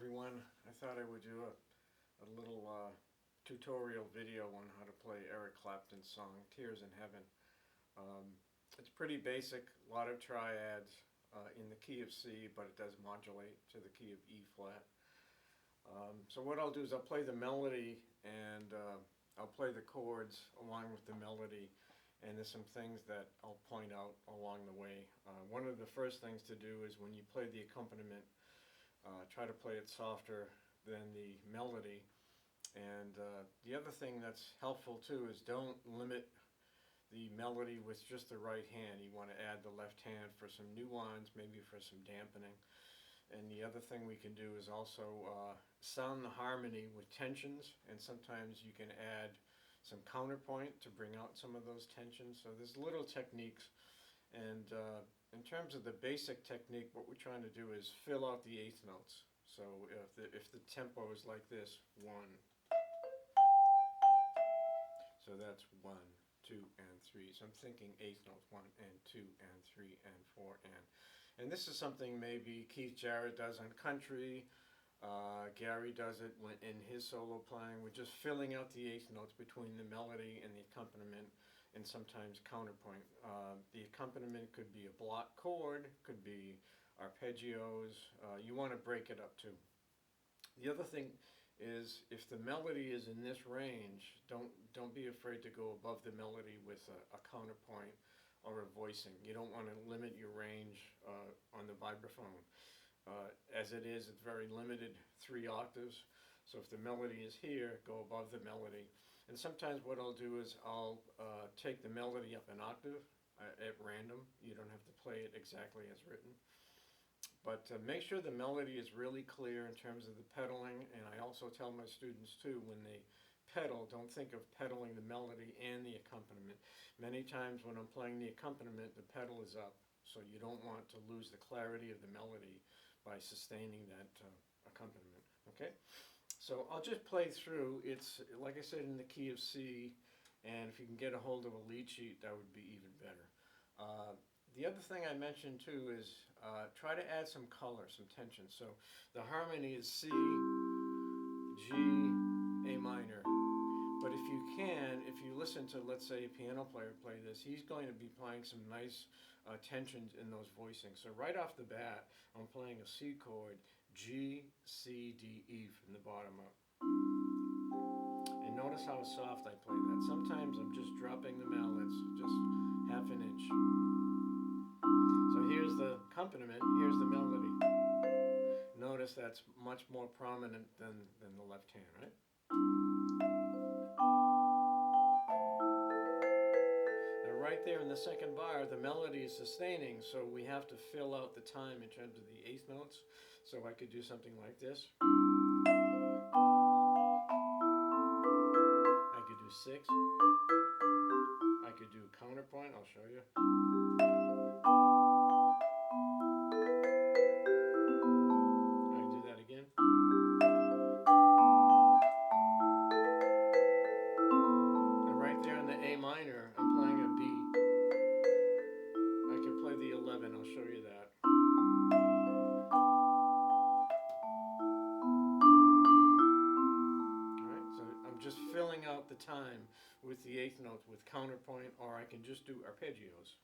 everyone. I thought I would do a little tutorial video on how to play Eric Clapton's song, Tears in Heaven. It's pretty basic, a lot of triads in the key of C, but it does modulate to the key of E flat. So what I'll do is I'll play the melody and I'll play the chords along with the melody, and there's some things that I'll point out along the way. One of the first things to do is when you play the accompaniment, try to play it softer than the melody. And the other thing that's helpful too is don't limit the melody with just the right hand. You want to add the left hand for some nuance, maybe for some dampening. And the other thing we can do is also sound the harmony with tensions, and sometimes you can add some counterpoint to bring out some of those tensions. So there's little techniques, and in terms of the basic technique, what we're trying to do is fill out the eighth notes. So if the tempo is like this, 1, so that's 1, 2, and 3. So I'm thinking eighth notes, 1 and 2 and 3 and 4 and this is something maybe Keith Jarrett does on country. Gary does it in his solo playing. We're just filling out the eighth notes between the melody and the accompaniment, and sometimes counterpoint. The accompaniment could be a block chord, could be arpeggios. You want to break it up too. The other thing is, if the melody is in this range, don't be afraid to go above the melody with a counterpoint or a voicing. You don't want to limit your range on the vibraphone. As it is, it's very limited, 3 octaves. So if the melody is here, go above the melody. And sometimes what I'll do is I'll take the melody up an octave at random. You don't have to play it exactly as written. But make sure the melody is really clear in terms of the pedaling. And I also tell my students too, when they pedal, don't think of pedaling the melody and the accompaniment. Many times when I'm playing the accompaniment, the pedal is up. So you don't want to lose the clarity of the melody by sustaining that accompaniment. Okay? So I'll just play through. It's, like I said, in the key of C, and if you can get a hold of a lead sheet, that would be even better. The other thing I mentioned too is try to add some color, some tension. So the harmony is C, G, A minor. But if you can, if you listen to, let's say, a piano player play this, he's going to be playing some nice tensions in those voicings. So right off the bat, I'm playing a C chord, G, C, D, E from the bottom up. And notice how soft I play that. Sometimes I'm just dropping the mallets, just half an inch. So here's the accompaniment, here's the melody. Notice that's much more prominent than the left hand, right? Right there in the second bar, the melody is sustaining, so we have to fill out the time in terms of the eighth notes. So I could do something like this. I could do 6. I could do counterpoint, I'll show you. I can do that again. And right there in the A minor, I'm playing a B. I can play the 11, I'll show you that. Alright, so I'm just filling out the time with the eighth note with counterpoint, or I can just do arpeggios.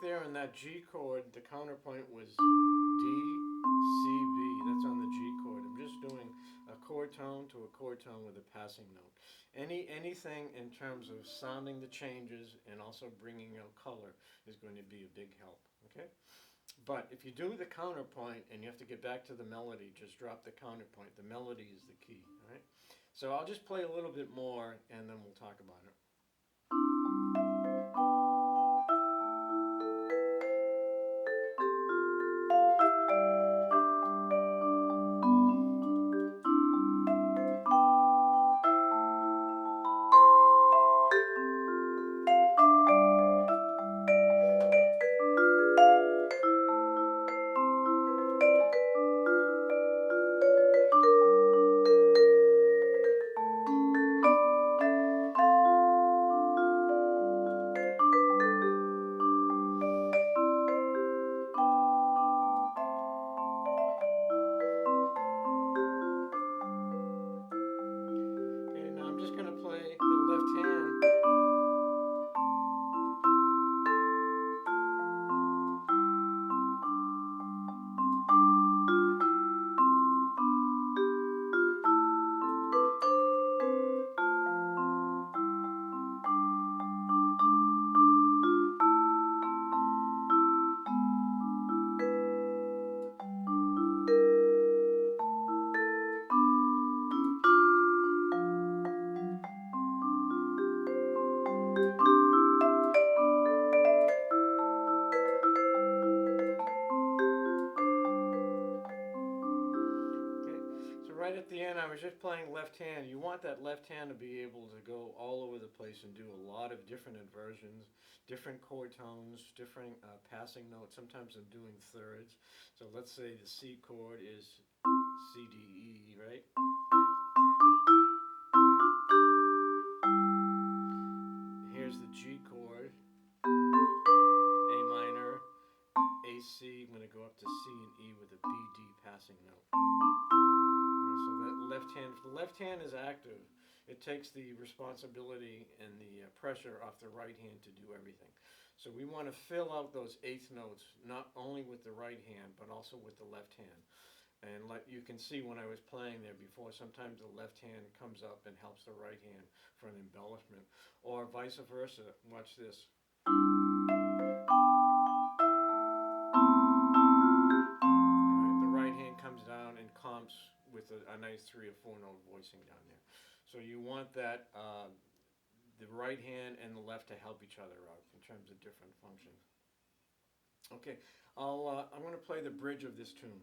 There in that G chord, the counterpoint was D, C, B. That's on the G chord. I'm just doing a chord tone to a chord tone with a passing note. Anything in terms of sounding the changes and also bringing out color is going to be a big help. Okay? But if you do the counterpoint and you have to get back to the melody, just drop the counterpoint. The melody is the key. All right? So I'll just play a little bit more and then we'll talk about it. the end, I was just playing left hand. You want that left hand to be able to go all over the place and do a lot of different inversions, different chord tones, different passing notes. Sometimes I'm doing thirds. So let's say the C chord is C, D, E, right? Here's the G chord, A minor, A, C. I'm going to go up to C and E with a B, D passing note. Right, so that left hand, if the left hand is active, it takes the responsibility and the pressure off the right hand to do everything. So we want to fill out those eighth notes, not only with the right hand, but also with the left hand. And like you can see when I was playing there before, sometimes the left hand comes up and helps the right hand for an embellishment, or vice versa. Watch this. Right, the right hand comes down and comps with a nice 3 or 4 note voicing down there. So you want that the right hand and the left to help each other out in terms of different functions. Okay, I'm going to play the bridge of this tune.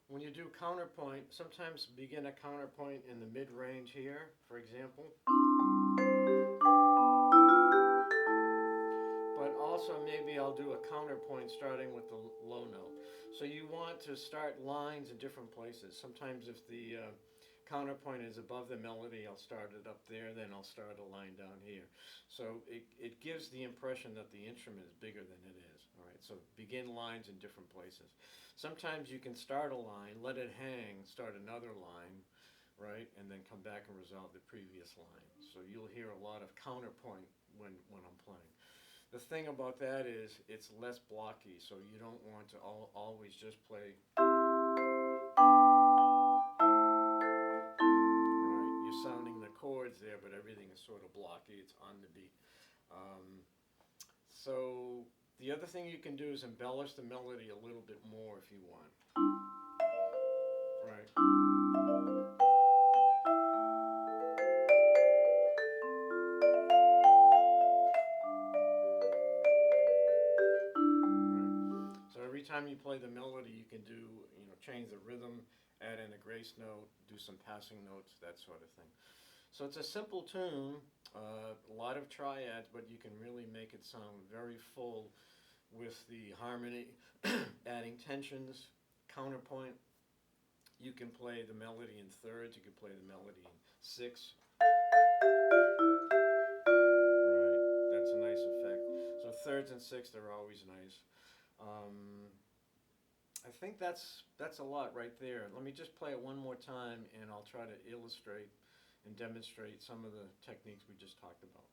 When you do counterpoint, sometimes begin a counterpoint in the mid-range here, for example. But also maybe I'll do a counterpoint starting with the low note. So you want to start lines in different places. Sometimes if the counterpoint is above the melody, I'll start it up there, then I'll start a line down here. So it gives the impression that the instrument is bigger than it is. All right, so begin lines in different places. Sometimes you can start a line, let it hang, start another line, right, and then come back and resolve the previous line. So you'll hear a lot of counterpoint when I'm playing. The thing about that is it's less blocky, so you don't want to always just play. Right, you're sounding the chords there, but everything is sort of blocky. It's on the beat. So the other thing you can do is embellish the melody a little bit more if you want. Right. So every time you play the melody, you can do, change the rhythm, add in a grace note, do some passing notes, that sort of thing. So it's a simple tune, a lot of triads, but you can really make it sound very full with the harmony, adding tensions, counterpoint. You can play the melody in thirds, you can play the melody in sixths. Right, that's a nice effect. So thirds and sixths are always nice. I think that's a lot right there. Let me just play it one more time and I'll try to illustrate and demonstrate some of the techniques we just talked about.